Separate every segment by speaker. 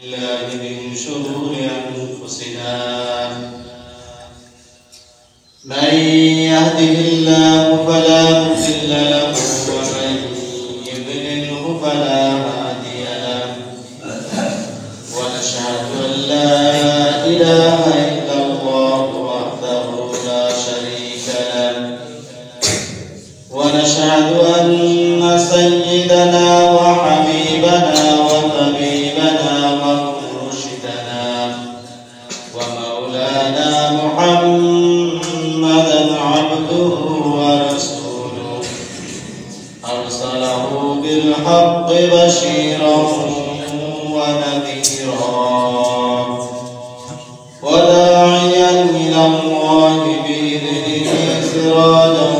Speaker 1: الله من شرور أنفسنا من يهده الله فلا مضل له ومن يضلله فلا هادي له ونشهد أن لا إله إلا الله وحده لا شريك له ونشهد أن سيدنا وحبيبنا وطبيبنا ومرشدنا ومولانا محمدا عبده ورسوله أرسله بالحق بشيرا ونذيرا وداعيا إلى الله بإذنه سراجا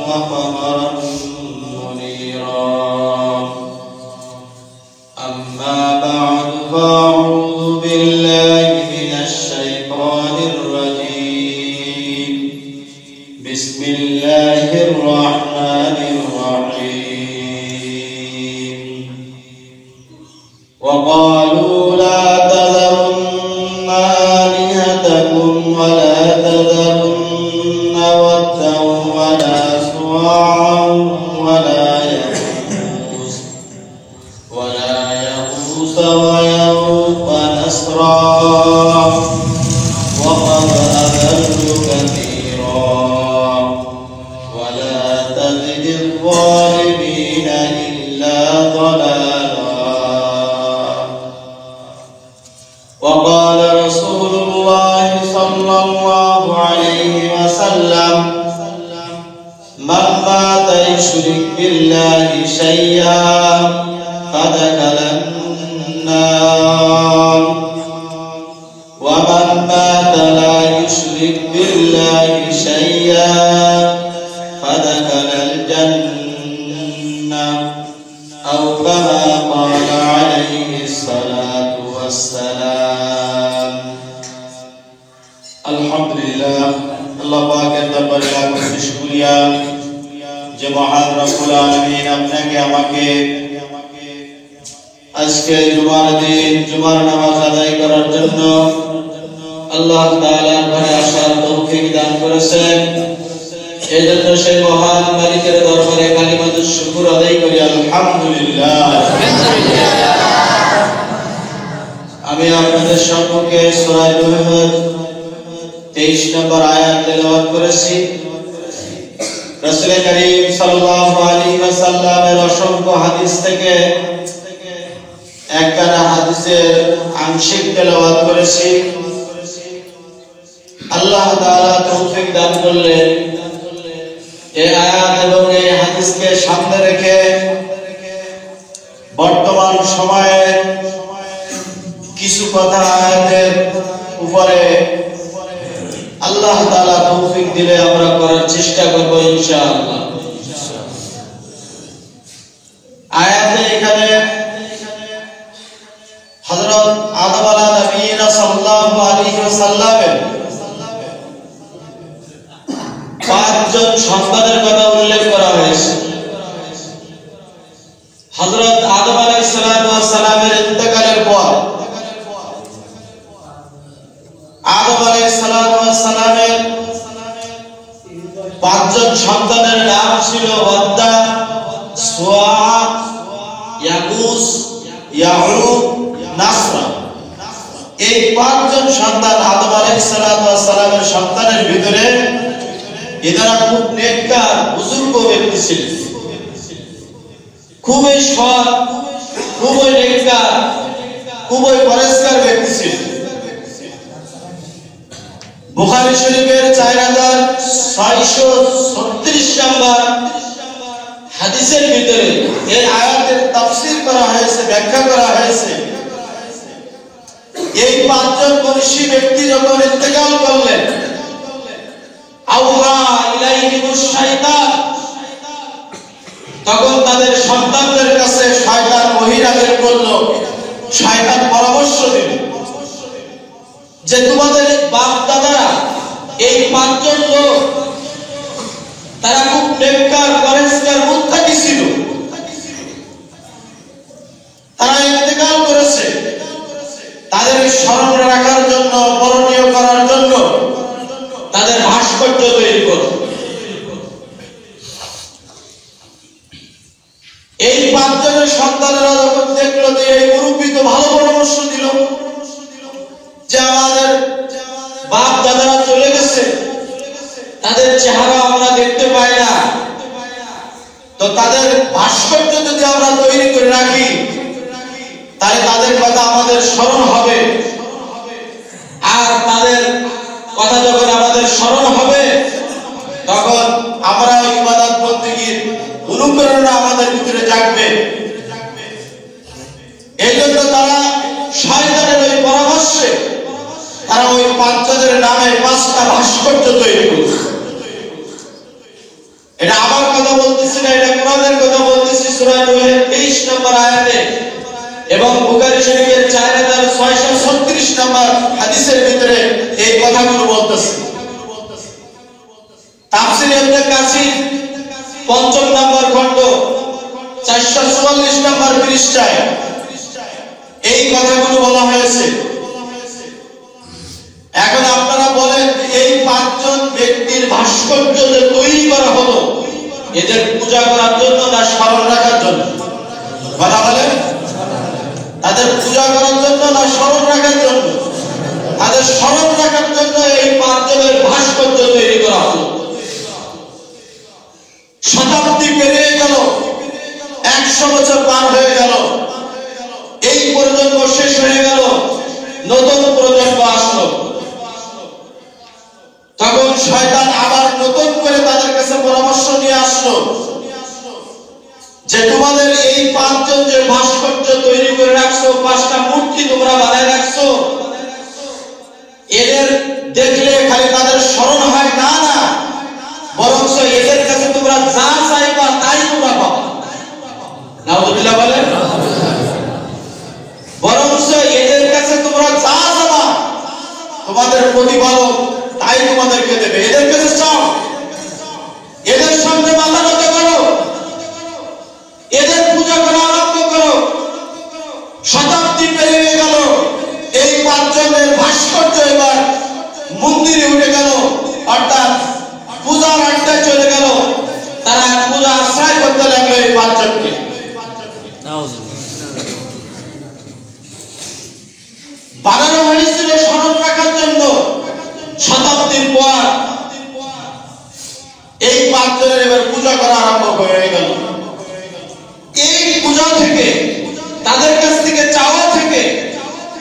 Speaker 1: وقمرا منيرا أما بعد فأعوذ بالله من الشيطان الرجيم بسم الله الرحمن الرحيم وقالوا لا تذرن آلهتكم ولا تذرن ودا ولا سواعا ولا يغوث ويعوق ونسرا وقد أضلوا كثيرا ولا تزد الظالمين إلا ضلالا وقال رسول الله صلى الله عليه وسلم من مات يشرك بالله شيئا فدخل النار ومن مات لا يشرك بالله شيئا فدخل الجنة أو كما قال عليه الصلاة والسلام الحمد لله আল্লাহ পাকের দরবারে লাখ শুকরিয়া যে মহান রব্বুল আলামিন আপনাকে আমাকে আজকে জুমার দিন জুমার নামাজ আদায় করার জন্য আল্লাহ তাআলার ঘরে আসার তৌফিক দান করেছেন। এই জন্য সেই মহান মালিকের দরবারে কালিমাতুশ শুকর আদায় করি আলহামদুলিল্লাহ। আমি আপনাদের সম্মুখে সূরা নূহ 23 নম্বর আয়াত তেলাওয়াত করেছি। রাসূল করিম সাল্লাল্লাহু আলাইহি ওয়াসাল্লামের অসংখ্য হাদিস থেকে একখানা হাদিসের আংশিক তেলাওয়াত করেছি। আল্লাহ তাআলা তৌফিক দান করলেন এই আয়াত এবং এই হাদিসকে সামনে রেখে বর্তমান সময়ে কিছু কথা আয়াতের উপরে আল্লাহ তাআলা তৌফিক দিলে আমরা করার চেষ্টা করব ইনশাআল্লাহ। আয়াতে এখানে হযরত আদম আলাইহিস সাল্লাল্লাহু আলাইহি ওয়াসাল্লামের পাঁচজন সন্তানের কথা উল্লেখ করা হয়েছে। হযরত আদম আলাইহিস সালামের ইন্তেকালের পর আদম আলাইহিস সালামের পাঁচজন সন্তানের নাম ছিল ওয়াদ্দা, সুওয়া, ইয়াগুস, ইয়াউক, নাসরা। এই পাঁচজন সন্তান আদম আলাইহিস সালামের সন্তানের ভিতরে এরা খুব নেককার বুজুর্গ ব্যক্তি ছিলেন, খুবই সৎ, খুবই নেককার, খুবই পরেশগার ব্যক্তি ছিলেন। বুখারী শরীফের 4636 নম্বর হাদিসের ভিতরে এই আয়াতের তাফসীর করা হয়েছে, ব্যাখ্যা করা হয়েছে। এই পাঁচজন মনীষী ব্যক্তি যখন ইন্তেকাল করলেন, আওহা ইলাইহিমুশ শাইতান, তখন তাদের সন্তানদের কাছে শয়তান ওহী নাযিল করলো। শয়তান পরামর্শ দিল যে তোমাদের বাপ দাদারা এই পাঁচজন লোক তারা খুব নেককার, পরেশগার, মুত্তাকি ছিল, তারা ইন্তেকাল করেছে। সন্তানেরা যখন দেখলো যে এই মুরব্বী তো ভালো পরামর্শ দিল যে আমাদের বাপ দাদারা চলে গেছে, তাদের চেহারা আমরা দেখতে পাই না, তো তাদের ভাস্কর্য যদি আমরা তৈরি করে রাখি তাহলে তাদের কথা আমাদের স্মরণ হবে, আর তাদের কথা যখন আমাদের স্মরণ হবে তখন আমরা ইবাদত বন্দেগীর অনুপ্রেরণা আমাদের ভিতরে জাগবে। এই জন্য তারা শয়তানের ওই পরামর্শে তারা ওই বাচ্চাদের নামে 5টা ভাস্কর্য তৈরি করছে। এটা আমার কথা বলতেছি না, এটা কোরআনের কথা বলতেছি। সূরা নূহের 23 নম্বর আয়াতে এবং বুখারী শরীফের 4636 নম্বর হাদিসের ভিতরে এই কথাগুলো বলতেছে। তাফসীর ইবনে কাসির 5ম নম্বর খণ্ড 444 নম্বর পৃষ্ঠায় এই কথাগুলো বলা হয়েছে। এখন আপনারা বলেন, এই 5 জন ব্যক্তির ভাস্কর্য যে তৈরি করা হলো, এদের পূজা করার জন্য না স্মরণ রাখার জন্য? কথা বলেন, তাদের পূজা করার জন্য না স্মরণ রাখার জন্য? তাদের স্মরণ রাখার জন্য এই 5 জনের ভাস্কর্য তৈরি করা হলো। শতাব্দী পেরিয়ে গেল, 100 বছর পার হয়ে গেল, এই প্রজন্ম শেষ হয়ে গেল, নতুন প্রজন্ম আসলো। তখন শয়তান আবার নতুন করে তাদের কাছে পরামর্শ নিয়ে আসলো যে তোমাদের এই 5 জন যে ভাস্কর্য তৈরি করে রাখছো, 5টা মূর্তি তোমরা বানায় রাখছো, এদের দেখলে খালি তাদের স্মরণ হয় তা না, বরং এদের কাছে তোমরা যা চাইবা তাই তোমরা পাবা। নাউযুবিল্লাহ বলেন। বরং এদের কাছে তোমরা যা চাবা তোমাদের প্রতিপালক তাই তোমাদেরকে দেবে। এদের কাছে চাও, এদের সামনে মাথা নত করো, এদের পূজা করা আরম্ভ করো। শতাব্দী পেরিয়ে গেল, এই 5 জনের ভাস্কর্য এবার মন্দিরে উঠে গেল, অর্থাৎ পূজার আড্ডায় চলে গেল। তারা পূজা আশ্রয় করতে লাগলো এই 5 জনকে। বানানো হয়েছিল স্মরণ রাখার জন্য। শতাব্দীর পর এই 5 জনের এবার পূজা করা আরম্ভ হয়ে গেল। এই পূজা থেকে, তাদের কাছ থেকে চাওয়া থেকে,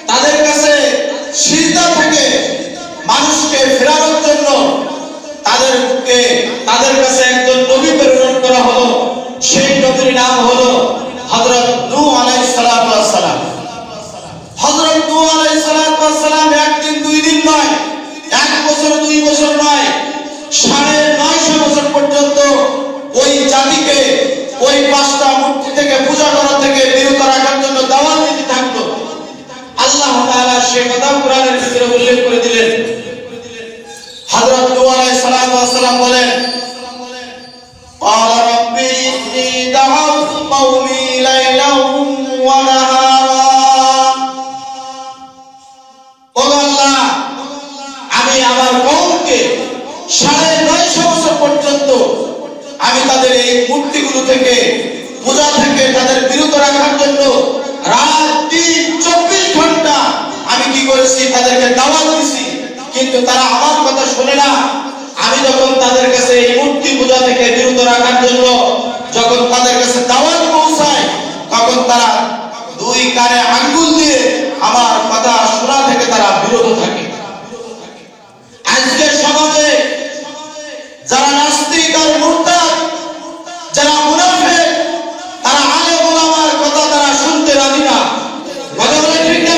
Speaker 1: তাদের কাছে সিজদা থেকে মানুষকে ফেরানোর জন্য তাদের কাছে একজন নবী প্রেরণ করা হলো। সেই নবীর নাম হলো হযরত নূহ আলাইহিস সালাতু ওয়াস সালাম। হযরত নূহ আলাইহিস সালাতু ওয়াস সালাম একদিন 2 দিন নয়, 1 বছর 2 বছর নয়, 950 বছর পর্যন্ত ওই জাতিকে ওই 5টা মূর্তি থেকে পূজা করা থেকে বিরত রাখার জন্য দাওয়াত দিতে থাকলো। আল্লাহ তাআলা সে কথা কোরআনের ভিতরে উল্লেখ করে দিলেন। হযরত নূহ আলাইহিস সালাতু ওয়াস সালাম বলেন, ক্বালা রাব্বি ইন্নী দাআউতু কওমি লাইলান ওয়া নাহারা। ও আল্লাহ, আমি আমার কওমকে 950 বছর পর্যন্ত আমি তাদের এই মূর্তিগুলো থেকে, পূজা থেকে তাদের বিরত রাখার জন্য রাত দিন 24 ঘন্টা আমি কি করেছি, তাদেরকে দাওয়াত দিয়েছি, কিন্তু তারা আমার কথা শুনে না। আমি যখন তাদের কাছে এই মূর্তি পূজা থেকে বিরত রাখার জন্য যখন তাদের কাছে দাওয়াত পৌঁছায়, তখন তারা 2 কানে আঙ্গুল দিয়ে আমার কথা শোনা থেকে তারা বিরত থাকে। আজকে সমাজে যারা নাস্তিক আর মুরতাদ, যারা মুনাফিক, তারা আলেম ওলামার কথা তারা শুনতে রাজি না। কথা বলে ঠিক না?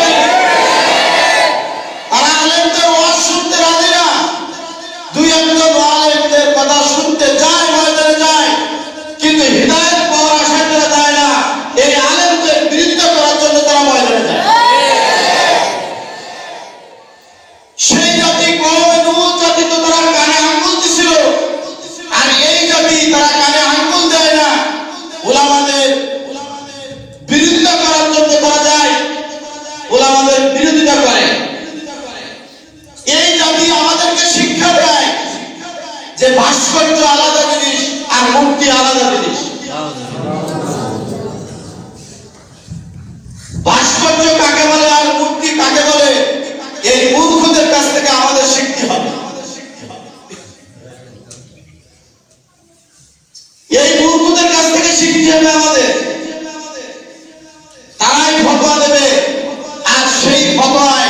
Speaker 1: তারা আলেমদের ওয়াজ শুনতে রাজি না। 2-1 আলেমদের কথা শুনতে যায়, ময়দানে যায়, কিন্তু হিদায়াত পাওয়ার আশায় তারা যায় না। এই আলেমদের বিরুদ্ধে করার জন্য তারা ময়দানে যায়। সেই জাতি কওমে নূহ জাতি তো তারা কানে আঙ্গুল দিছিল, আর এই জাতি তারা কানে আঙ্গুল দেয় না। উলামাদের বিরোধিতা করার জন্য তারা যায়, উলামাদের বিরোধিতা করে। এই জাতি আমাদেরকে শিক্ষা দেয় যে ভাস্কর্য আলাদা জিনিস আর মূর্তি আলাদা জিনিস। শিখতে হবে আমাদের, তারাই ফতোয়া দেবে আর সেই ফতোয়ায়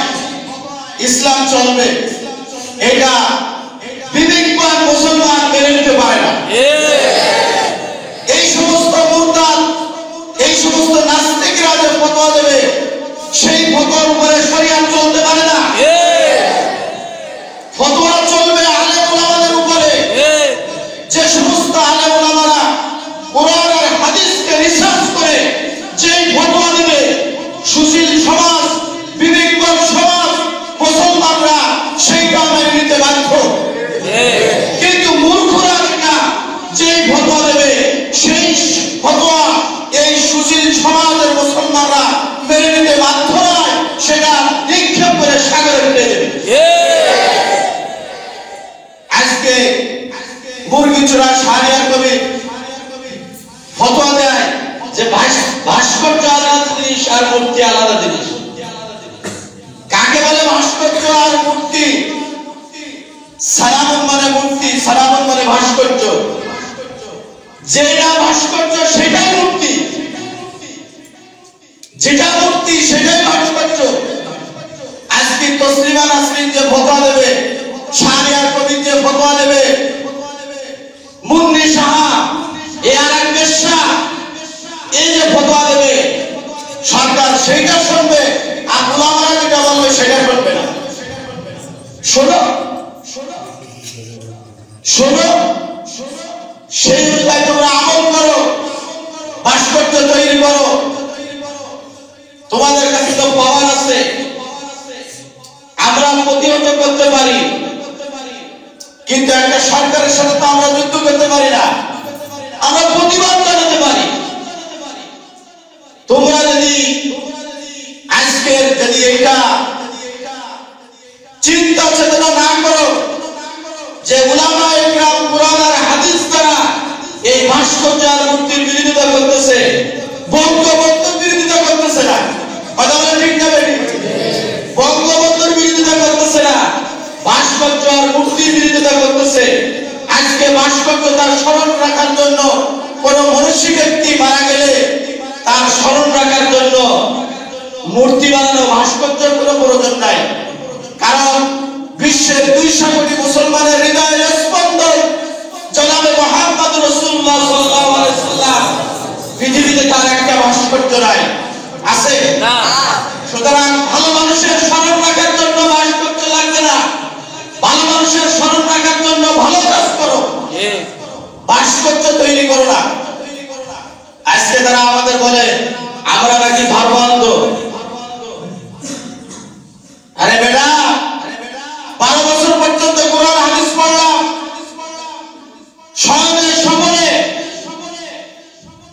Speaker 1: ইসলাম চলবে। এটা বিবেকবান মুসলমান মেনে নিতে পারে না। এই সমস্ত মুরতাদ, এই সমস্ত নাস্তিকরা যে ফতোয়া দেবে সেই ফতোয়ার উপরে শরিয়াত চলতে পারে না। ফতোয়া চলবে আলেম ওলামাদের উপরে। যে সমস্ত আলেম ওলামারা কোরআন আর হাদিসকে রিসার্চ করে যেই ফতোয়া দেবে, সুশীল সমাজ, বিবেকবান সমাজ, মুসলমানরা সেইটা মেনে নিতে বাধ্য। কিন্তু মূর্খরা যেটা যেই ফতোয়া দেবে সেই ফতোয়া এই সুশীল সমাজের মুসলমানরা মেনে নিতে বাধ্য নয়, সেটা নিক্ষেপ করে সাগরে ফেলে দেবে। আজকে মুরগিচূড়া শাহরিয়ার কবি ফতোয়া দেয় যে ভাস্কর্য আলাদা জিনিস আর মূর্তি আলাদা জিনিস। কাকে বলে ভাস্কর্য আর মূর্তি? সালামুন মানে মূর্তি, সালামুন মানে ভাস্কর্য। যেটা ভাস্কর্য সেটাই মূর্তি, যেটা মূর্তি সেটাই ভাস্কর্য। আজকে তসলিমা নাসরিন যে ফতোয়া দেবে, শাহরিয়ার কবি যে ফতোয়া দেবে, মুন্নি সাহা এ আর এক বেশ্যা এই যে ফতোয়া দেবে, সরকার সেইটা শুনবে আর উলামারা যেটা বলবে সেটা শুনবে না। শোনো শোনো, সেই অনুযায়ী তোমরা আমল করো, ভাস্কর্য তৈরি করো। তোমাদের কাছে তো পাওয়ার আছে, আমরা প্রতিহত করতে পারি, কিন্তু একটা সরকারের সাথে তো আমরা যুদ্ধ করতে পারি না, আমরা প্রতিবাদ জানাতে পারি। তোমরা যদি আজকের যদি এটা চিন্তা চেতনা না করো যে উলামায়ে ইকরাম কুরআন আর হাদিস দ্বারা এই ভাস্কর্য আর মূর্তির বিরোধিতা করতেছে, বঙ্গবন্ধুর বিরোধিতা করতেছে না, কথা বলে ঠিক না বেটি? বঙ্গবন্ধুর বিরোধিতা করতেছে না, ভাস্কর্য আর মূর্তির বিরোধিতা করতেছে। আজকে ভাস্কর্য তার স্মরণ রাখার জন্য, কোন মনুষ্য ব্যক্তি মারা গেলে তার স্মরণ রাখার জন্য মূর্তি বানানো, ভাস্কর্যের কোনো প্রয়োজন নাই। কারণ বিশ্বের 200 কোটি মুসলমানের হৃদয়ের স্পন্দন জনাবে মুহাম্মদ রাসূলুল্লাহ সাল্লাল্লাহু আলাইহি ওয়াসাল্লাম। পৃথিবীতে তার একটা ভাস্কর্য নাই, আছে না। সুতরাং ভালো মানুষের স্মরণ রাখার জন্য ভাস্কর্য লাগবে না, ভালো মানুষের স্মরণ রাখার জন্য ভালো কাজ করো, ভাস্কর্য তৈরি করো না। আজকে তারা আমাদের বলে আমরা নাকি ধর্মান্ধ। আরে বেটা, 12 বছর পর্যন্ত কোরআন হাদিস পড়লাম, সকলে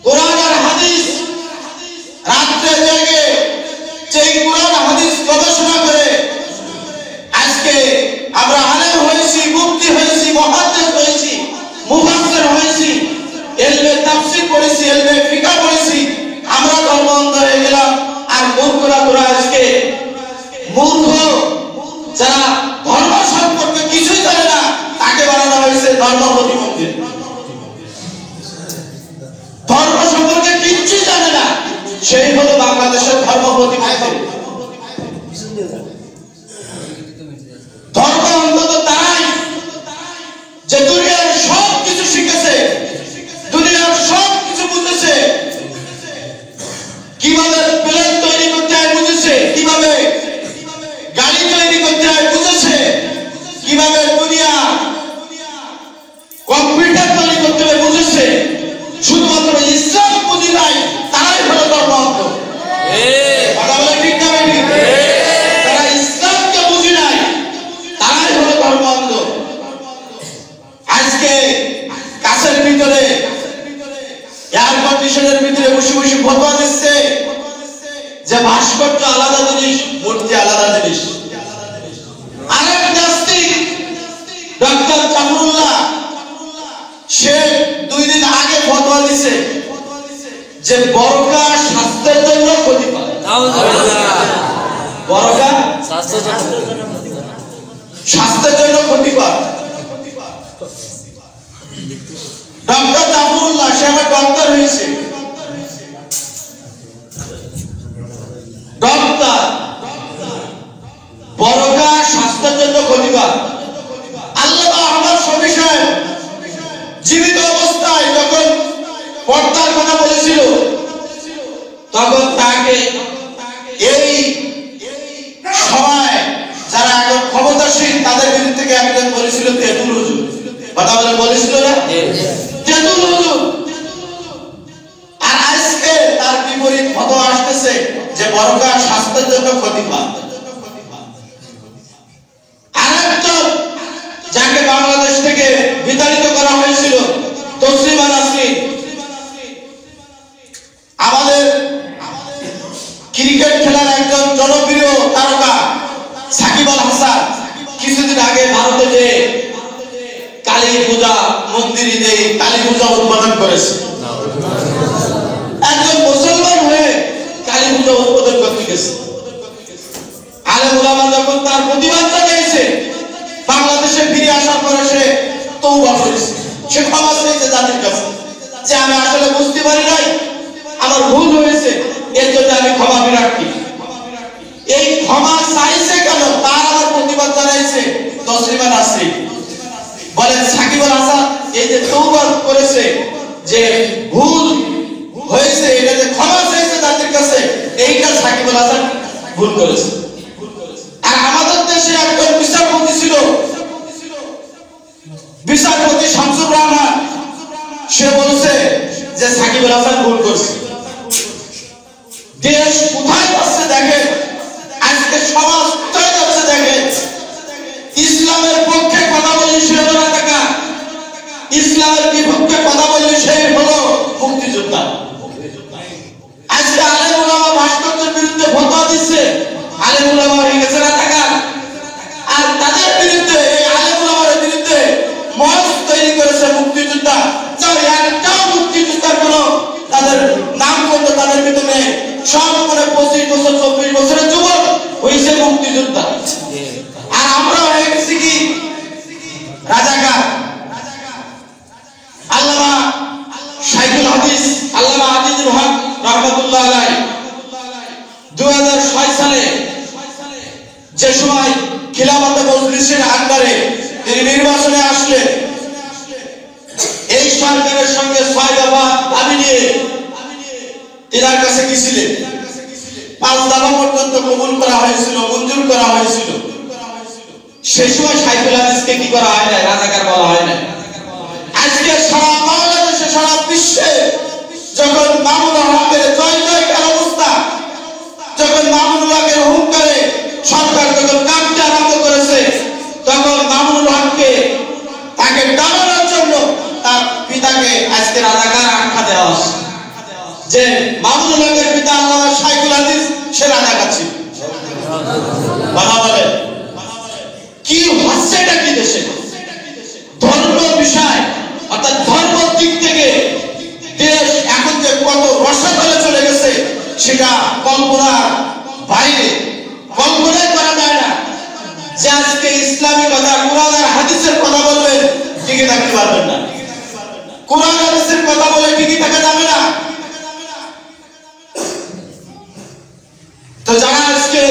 Speaker 1: কোরআন আর হাদিস রাত্রে জেগে সেই কোরআন হাদিস গবেষণা করে আজকে আমরা আলেম হয়েছি, মুফতি হয়েছি, মুহাদ্দিস হয়েছি, মুফাসসির হয়েছি, ইলমে তাফসীর পড়েছি, ইলমে ফিকহ পড়েছি। আমরা ধর্মান্ধ হয়ে গেলাম। আর মূর্খরা তোরা আজকে মূর্খ, যারা ধর্ম সম্পর্কে কিছুই জানে না, তাকে বানানো হয়েছে ধর্ম প্রতিমন্ত্রী। ধর্ম সম্পর্কে কিছুই জানে না, সেই হলো বাংলাদেশের ধর্ম প্রতিমন্ত্রী। ধর্ম অন্তত তারাই যে দুনিয়ার সব কিছু শিখেছে, দুনিয়ার সব কিছু বুঝেছে, কিভাবে প্লেন তৈরি করতে হয় বুঝেছে, কিভাবে গাড়ি তৈরি করতে হয় বুঝেছে, কিভাবে দুনিয়া কম্পিউটার তৈরি করতে হয় বুঝেছে। শুধুমাত্র ইসলাম বুঝি নাই, তারাই হলো ধর্মান্ধ। কথা বলে ঠিক না বেঠিক? তারা ইসলামকে বুঝি নাই, তারাই হলো ধর্মান্ধ। আজকে কাছের ভিতরে, এয়ার কন্ডিশনের ভিতরে বসে বসে ফতোয়া দিচ্ছে যে ভাস্কর্য আলাদা জিনিস, মূর্তি আলাদা জিনিস। আরেক নাস্তিক ডক্টর কামরুল্লাহ, সে 2 দিন আগে ফতোয়া দিছে যে বরকা স্বাস্থ্যের জন্য ক্ষতিকর। বরকা স্বাস্থ্যের জন্য ক্ষতিকর। ডক্টর কামরুল্লাহ, সে আমার ডক্টর হয়েছে, ডক্টর বরকা স্বাস্থ্যের জন্য ক্ষতিকর। আল্লামা আহমদ শফী সাহেব জীবিত অবস্থায় যখন পর্দার কথা বলেছিল, তখন তাকে এই সময় যারা এখন ক্ষমতাসীন তাদের বিরুদ্ধে থেকে একজন বলেছিল তেঁতুল হুজুর। কথা বলে বলেছিল না তেঁতুল হুজুর। আর আজকে তার বিপরীত ফতোয়া আসতেছে যে বরকা স্বাস্থ্যের জন্য ক্ষতিকর। আরেকজন যাকে বাংলাদেশ থেকে বিতাড়িত করা হয়েছিল তসলিমা নাসরিন, আমাদের ক্রিকেট খেলার একজন জনপ্রিয় তারকা সাকিব আল হাসান কিছুদিন আগে ভারতে যে কালী পূজা মন্দিরে যে কালী পূজা উদ্বোধন করেছে। একজন মুসলমান হয়ে কালী পূজা উদ্বোধন করতে গেছে। আলেম ওলামা যখন তার প্রতিবাদ জানিয়েছে, বাংলাদেশে ফিরে আসার পরে সে তওবা করেছে, সে ক্ষমা চেয়েছে জাতির কাছে যে আমি আসলে বুঝতে পারি নাই, আমার ভুল হয়েছে, এর জন্য আমি ক্ষমা প্রার্থী। এই ক্ষমা চাইছে কেন? তার আমার প্রতিবাদ জানাইছে তসলিমা নাসরিন। বলেন সাকিব আল হাসান এই যে তওবা করেছে, যে ভুল হয়েছে, এটা যে ক্ষমা চাইছে জাতির কাছে, এইটা সাকিব আল হাসান ভুল করেছে। আর আমাদের দেশে একজন বিচারপতি ছিল, বিচারপতি শামসুর রহমান, সে বলছে যে সাকিব আল হাসান ভুল করছে। দেশ কোথায় যাচ্ছে দেখেন, আজকে সমাজ কোথায় যাচ্ছে দেখেন। ইসলামের পক্ষে কথা বলি সে হলো রাজাকার, ইসলামের বিপক্ষে কথা বলি সে হলো মুক্তিযোদ্ধা। আজকে আলেম ওলামা ভাস্কর্যের বিরুদ্ধে ফতোয়া দিচ্ছে, আলেম ওলামা হয়ে গেছে রাজাকার। আর তাদের বিরুদ্ধে, এই আলেম ওলামার বিরুদ্ধে মঞ্চ তৈরি করেছে মুক্তিযোদ্ধা। একটাও মুক্তিযোদ্ধার কোনো তাদের নাম করতো তাদের ভিতরে, সব মানে 25 বছর 24 বছরের যুবক হয়েছে মুক্তিযোদ্ধা। আর আমরা হয়ে গেছি কি রাজাকার। আল্লামা শাইখুল হাদিস আল্লামা আজিজুল হক রাহমাতুল্লাহ আলাইহি 2006 সালে যে সময় খিলাফতে মজলিসের আন্ডারে তিনি নির্বাচনে আসলেন, এই সরকারের সঙ্গে 6 দফা দাবি নিয়ে তিনার কাছে গিয়েছিলেন। 5 দফা পর্যন্ত কবুল করা হয়েছিল, মঞ্জুর করা হয়েছিল। সেই সময় শাইখুল হাদিসকে কি করা হয় না, রাজাকার বলা হয় না। আজকে সারা বাংলাদেশে, সারা বিশ্বে যখন মামুনুল হকের জয় জয়কার অবস্থা, যখন মামুনুল হকের হুঙ্কারে সরকার যখন কাঁপতে আরম্ভ করেছে, তখন মামুনুল হককে তাকে ডামানোর জন্য তার পিতাকে আজকে রাজাকার আখ্যা দেওয়া হচ্ছে, যে মামুনুল হকের পিতা আল্লামা শাইখুল হাদিস সে রাজাকার ছিল। কথা বলে কি হচ্ছে এটা কি দেশে? ধর্ম বিষয় অর্থাৎ ধর্ম দিক থেকে দেশ এখন যে কত রসাতলে চলে গেছে সেটা কল্পনার বাইরে, কল্পনাই করা যায় না। যে আজকে ইসলামী কথা, কোরআন আর হাদিসের কথা বলবেন, টিকে থাকতে পারবেন না। কোরআন হাদিসের কথা বলে টিকে থাকা যাবে না। তো যারা আজকে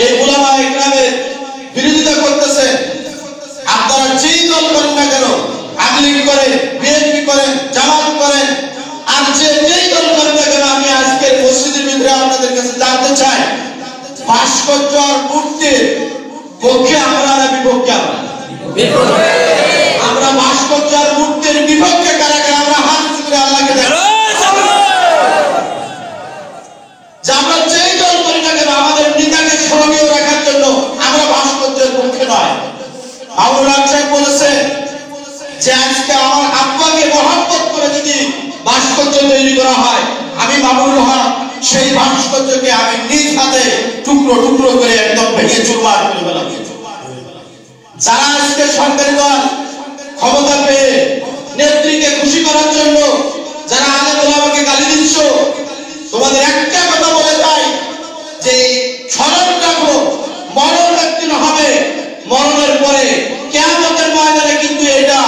Speaker 1: এই উলামা ইকরামের বিরোধিতা করতেছে, আপনারা যেই দল করেন না কেন, আওয়ামী লীগ করেন, বিএনপি করেন, জামাত করেন, আর যেই দল করেন না কেন, আমি আজকের মসজিদের ভিতরে আপনাদের কাছে জানতে চাই, ভাস্কর্য আর মূর্তির পক্ষে আমরা না বিপক্ষে? আমরা ভাস্কর্য আর মূর্তির বিপক্ষে কারা কারা? আমরা হাত উঁচু করে আল্লাহকে দেখি যে আমরা যেই দল করি না কেন, আমাদের নেতাকে স্মরণীয় রাখার জন্য আমরা ভাস্কর্যের পক্ষে নয়। মামুনুল হক সাহেব বলেছে যে আজকে আমার আব্বাকে মহব্বত করে যদি ভাস্কর্য তৈরি করা হয়, আমি মামুনুল হক সেই ভাস্কর্যকে আমি নিজ হাতে টুকরো টুকরো করে একদম ভেঙে চুরমার করে ফেলাম। যারা আজকে সরকারি দল ক্ষমতা পেয়ে নেত্রীকে খুশি করার জন্য যারা আলেম ওলামাকে গালি দিচ্ছ, তোমাদের একটা কথা বলে যাই যে স্মরণ রাখো, মরণ একদিন হবে, মরণের পরে কিয়ামতের ময়দানে কিন্তু এটা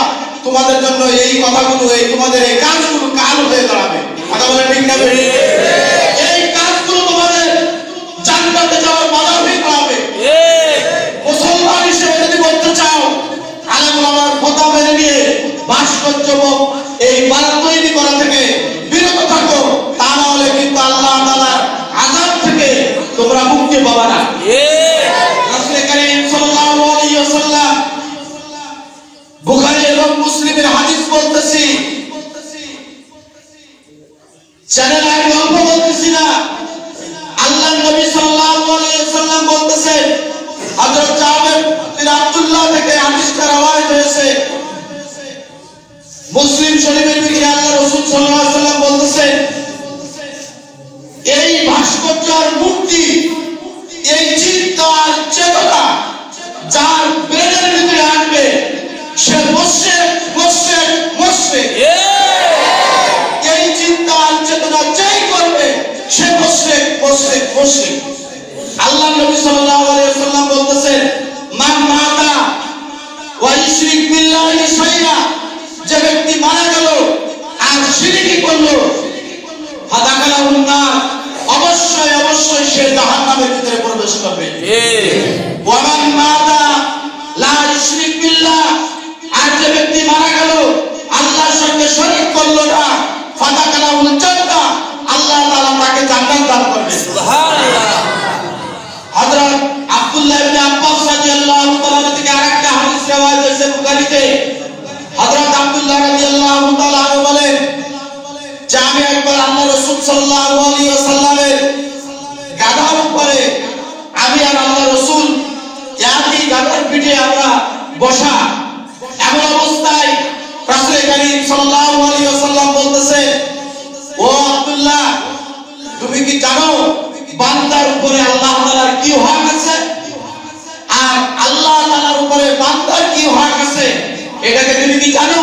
Speaker 1: তোমাদের জন্য এই কথাগুলো, এই তোমাদের এই কাজগুলো কাল হয়ে দাঁড়াবে। এই বাড়া তৈরি করা থেকে বিরত থাকো, তা না হলে কিন্তু আল্লাহ তাআলার আযাব থেকে তোমরা মুক্তি পাবে না। রাসূল কারীম সাল্লাল্লাহু আলাইহি ওয়াসাল্লাম বুখারী এবং মুসলিমের হাদিস বলতেছি, চ্যানেল আমি গল্প বলতেছি না, আল্লাহর নবী সাল্লাল্লাহু আলাইহি ওয়াসাল্লাম বলতেছেন, হযরত জাবের বিন আব্দুল্লাহ থেকে হাদিসটা রওয়ায়াত হয়েছে, মুসলিম শরীফের ভিতরে আল্লাহ রাসূল সাল্লাল্লাহু আলাইহি ওয়াসাল্লাম বলতেছেন, এই ভাস্কর্য আর মূর্তি, এই চিন্তা আর চেতনা যার ব্রেনের ভিতরে আসবে সে মুশরিক মুশরিক মুশরিক। এই চিন্তা আর চেতনা যেই করবে সে মুশরিক মুশরিক মুশরিক। আল্লাহ নবী সাল্লাল্লাহু আলাইহি ওয়াসাল্লাম বলতেছেন, মান মাতা ওয়া ইশরিক বিল্লাহি শাইআ, যে ব্যক্তি মারা গেল আর শিরকি করলো, ফাদাকালাহুন নার, অবশ্যই অবশ্যই সে জাহান্নামের ভিতরে প্রবেশ করবে। ওয়া মান মাতা লা ইশরিক বিল্লাহ, আর যে ব্যক্তি মারা গেল আল্লাহর সঙ্গে শরীক করলো না, ফাদাকালাহুল জান্নাহ, আল্লাহ তাআলা তাকে জান্নাত দান করবে। সুবহানাল্লাহ। হযরত আব্দুল্লাহ ইবনে আব্বাস রাদিয়াল্লাহু তাআলা থেকে আরেকটা হাদিস রওয়ায়াত হয়েছে বুখারীতে। হযরত আব্দুল্লাহ রাদিয়াল্লাহু তাআলা বলেন যে আমি একবার আল্লাহ রাসূল সাল্লাল্লাহু আলাইহি ওয়াসাল্লামের গাধার উপরে আমি আর আল্লাহ রাসূল একই গাধার পিঠে আমরা বসা, এমন অবস্থায় রাসূল কারীম সাল্লাল্লাহু আলাইহি ওয়াসাল্লাম বলতেছে, ও আব্দুল্লাহ, তুমি কি জানো বান্দার উপরে আল্লাহ তাআলার কি হক আছে আর আল্লাহ তাআলার উপরে বান্দার কি হক আছে, এটাকে তুমি কি জানো?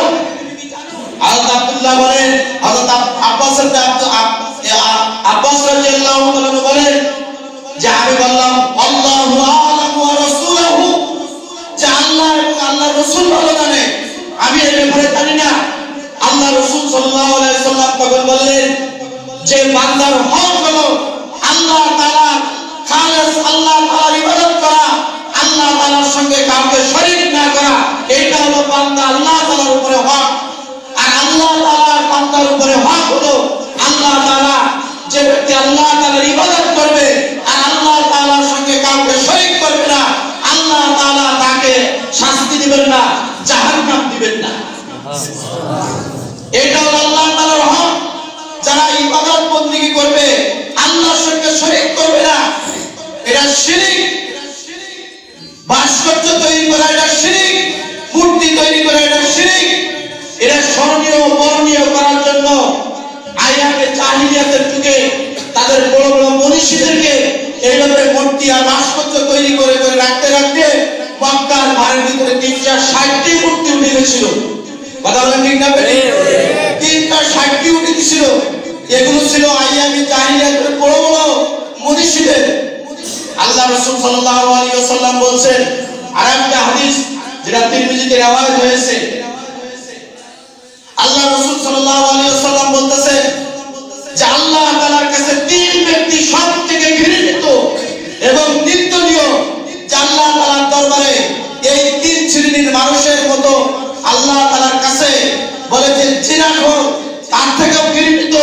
Speaker 1: হযরত আব্দুল্লাহ বলেন, হযরত আব্বাস রাদিয়াল্লাহু তাআলা বলেন যে আমি বললাম, আল্লাহু আ'লামু ওয়া রাসূলুহু, যে আল্লাহ এবং আল্লাহর রাসূল ভালো জানে, আমি এর ব্যাপারে জানি না। আল্লাহ রাসূল সাল্লাল্লাহু আলাইহি ওয়াসাল্লাম তখন বললেন যে বান্দার হক হলো আল্লাহ তাআলা খালেস আল্লাহ তাআলার ইবাদত করা, আল্লাহ তাআলার সঙ্গে কাউকে শরীক না করা, এটা হলো বান্দা আল্লাহ তাআলার উপরে হক। আর আল্লাহ তাআলার বান্দার উপরে হক হলো আল্লাহ তাআলা যে ব্যক্তি আল্লাহ তাআলার ইবাদত করবে আর আল্লাহ তাআলার সঙ্গে কাউকে শরীক করবে না, আল্লাহ তাআলা তাকে শাস্তি দিবেন না, জাহান্নাম দিবেন না। এটা হলো আল্লাহ তাআলার হক। যারা ইবাদত বন্দেগী করবে আল্লাহর সঙ্গে শরীক করবে না, এটা শিরক। ভাস্কর্য তৈরি করা এটা শিরক, মূর্তি তৈরি করা এটা শিরক। এটা স্মরণীয় বর্ণীয় করার জন্য আইয়ামে জাহিলিয়াতের যুগে তাদের বড় বড় মনীষীদেরকে এইভাবে মূর্তি আর ভাস্কর্য তৈরি করে করে রাখতে রাখতে মক্কার বাড়ির ভিতরে 360টি মূর্তি উঠে গেছিল। কথা বলেন ঠিক না? 360টি উঠে গেছিল। এগুলো ছিল আইয়ামে জাহিলিয়াতের বড় বড় মনীষীদের। আল্লাহ রাসূল সাল্লাল্লাহু আলাইহি ওয়াসাল্লাম বলেন, আরেকটা হাদিস যেটা তিরমিজিতে রওয়ায়াত হয়েছে, আল্লাহ রাসূল সাল্লাল্লাহু আলাইহি ওয়াসাল্লাম বলতেছেন যে আল্লাহ তাআলার কাছে তিন ব্যক্তি সবথেকে ঘৃণিত এবং নিন্দনীয়, যে আল্লাহ তাআলার দরবারে এই তিন শ্রেণীর মানুষের মতো আল্লাহ তাআলার কাছে বলে যে জিনাখোর তার থেকেও ঘৃণিত,